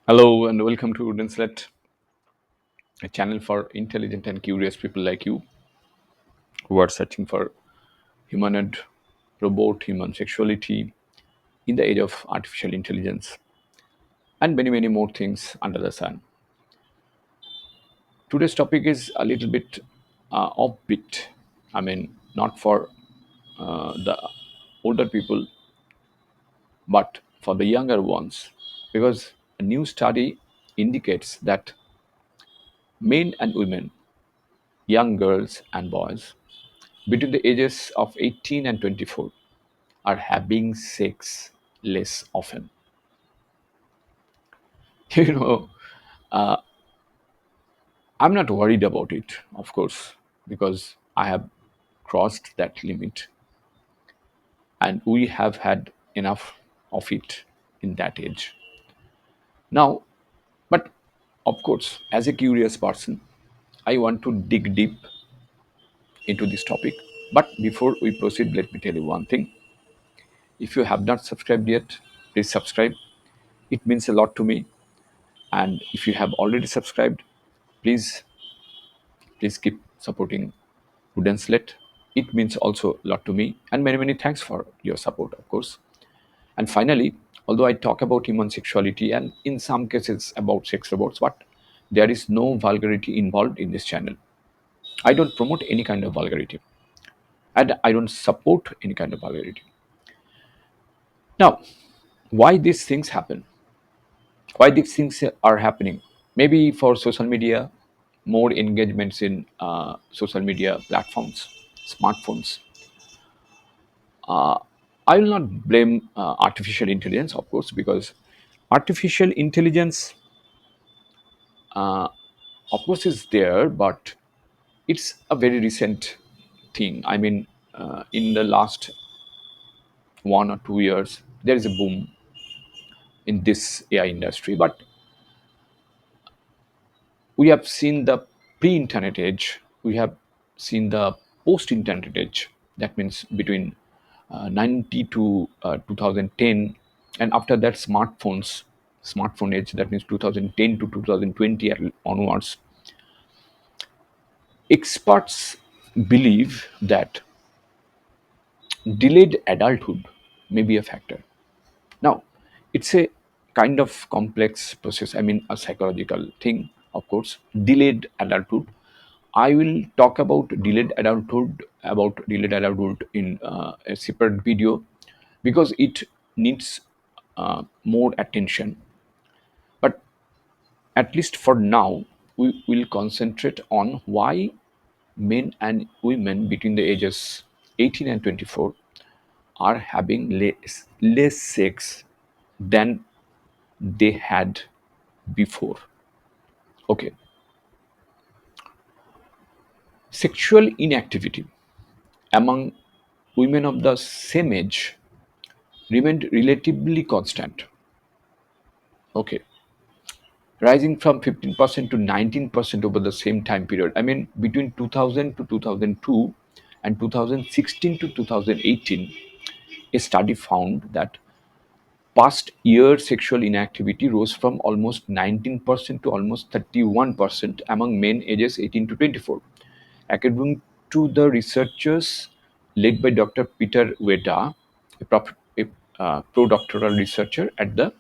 Hello and welcome to Dinslet, a channel for intelligent and curious people like you who are searching for humanoid, robot, human sexuality in the age of artificial intelligence and many, many more things under the sun. Today's topic is a little bit offbeat. I mean, not for the older people, but for the younger ones, because a new study indicates that men and women, young girls and boys, between the ages of 18 and 24 are having sex less often. You know, I'm not worried about it, of course, because I have crossed that limit and we have had enough of it in that age. Now, but of course, as a curious person, I want to dig deep into this topic. But before we proceed, let me tell you one thing. If you have not subscribed yet, please subscribe. It means a lot to me. And if you have already subscribed, please keep supporting Wooden Slit. It means also a lot to me. And many, many thanks for your support, of course. And finally, although I talk about human sexuality and in some cases about sex robots, but there is no vulgarity involved in this channel. I don't promote any kind of vulgarity and I don't support any kind of vulgarity. Now, why these things happen? Why these things are happening? Maybe for social media, more engagements in social media platforms, smartphones. I will not blame artificial intelligence, of course, because artificial intelligence, of course, is there, but it's a very recent thing. I mean, in the last 1 or 2 years, there is a boom in this AI industry. But we have seen the pre-internet age, we have seen the post-internet age. That means between 90 to 2010, and after that smartphone age, that means 2010 to 2020 onwards. Experts believe that delayed adulthood may be a factor. Now, it's a kind of complex process, I mean, a psychological thing, of course. Delayed adulthood. I will talk about delayed adulthood in a separate video because it needs more attention. But at least for now, we will concentrate on why men and women between the ages 18 and 24 are having less sex than they had before. Okay. Sexual inactivity among women of the same age remained relatively constant. Okay. Rising from 15% to 19% over the same time period. I mean, between 2000 to 2002 and 2016 to 2018, a study found that past year sexual inactivity rose from almost 19% to almost 31% among men ages 18 to 24. According to the researchers led by Dr. Peter Weda, a pro-doctoral researcher at the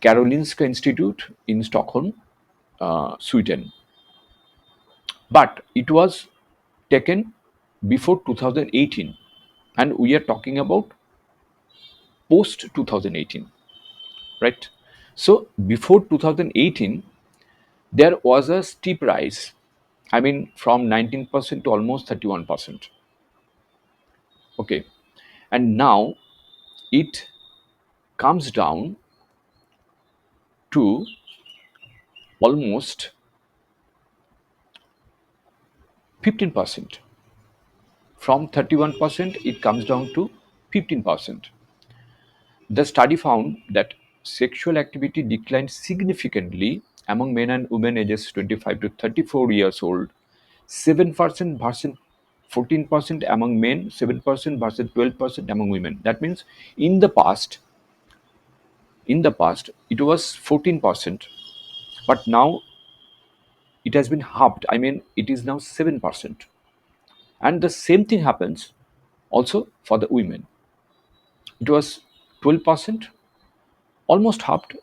Karolinska Institute in Stockholm, Sweden. But it was taken before 2018, and we are talking about post 2018, right? So before 2018, there was a steep rise. I mean, from 19% to almost 31%. Okay, and now it comes down to almost 15%. From 31%, it comes down to 15%. The study found that sexual activity declined significantly among men and women ages 25 to 34 years old, 7% versus 14% among men, 7% versus 12% among women. That means in the past, In the past it was 14%, but now it has been halved. I mean, it is now 7%. And the same thing happens also for the women. It was 12%, almost halved,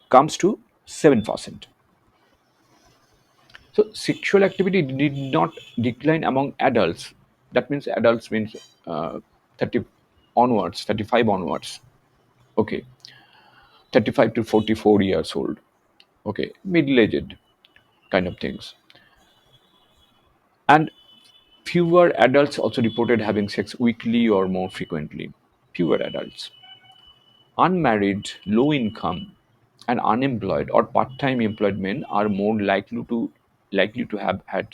comes to 7%. So sexual activity did not decline among adults. That means adults means 30 onwards, 35 onwards. Okay, 35 to 44 years old. Okay, middle aged kind of things. And fewer adults also reported having sex weekly or more frequently. Fewer adults. Unmarried, low income, and unemployed or part-time employed men are more likely to have had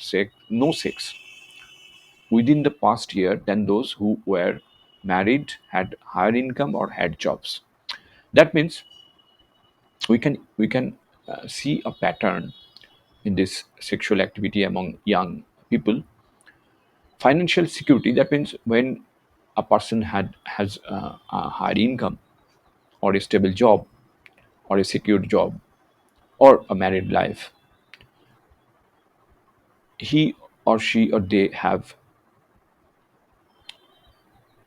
no sex within the past year than those who were married, had higher income, or had jobs. That means we can see a pattern in this sexual activity among young people. Financial security, that means when a person has a higher income or a stable job or a secured job or a married life, he or she or they have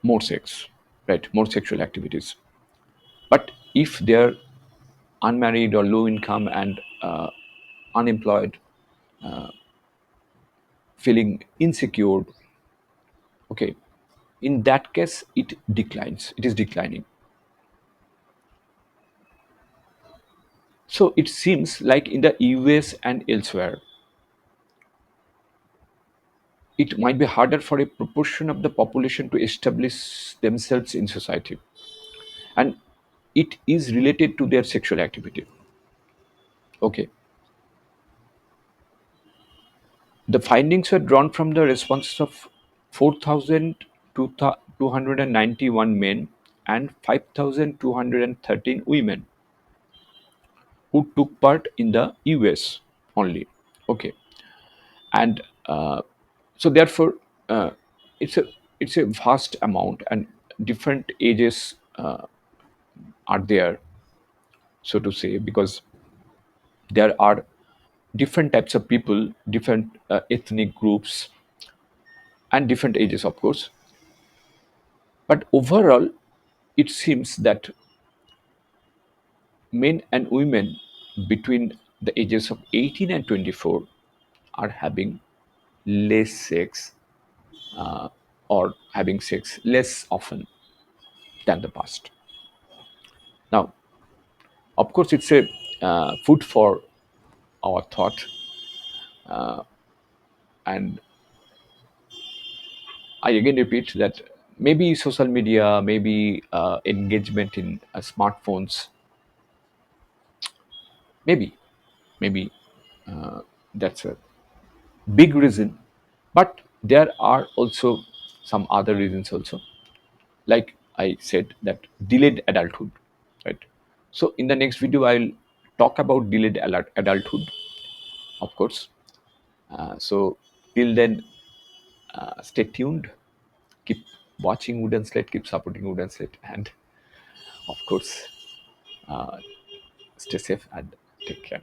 more sex, right? More sexual activities. But if they're unmarried or low income and unemployed, feeling insecure, okay, in that case it declines. It is declining. So it seems like in the US and elsewhere, it might be harder for a proportion of the population to establish themselves in society, and it is related to their sexual activity. Okay, the findings were drawn from the responses of 4,291 men and 5,213 women who took part in the US only. Okay, and so therefore it's a it's a vast amount, and different ages are there, so to say, because there are different types of people, different ethnic groups, and different ages, of course. But overall, it seems that men and women between the ages of 18 and 24 are having less sex, or having sex less often than the past. Now, of course, it's a food for our thought, and I again repeat that maybe social media, maybe engagement in smartphones, maybe, maybe that's a big reason. But there are also some other reasons also, like I said, that delayed adulthood, right? So in the next video, I'll talk about delayed adulthood, of course. So till then, stay tuned, keep watching Wooden Slate, keep supporting Wooden Slate, and of course, stay safe and take care.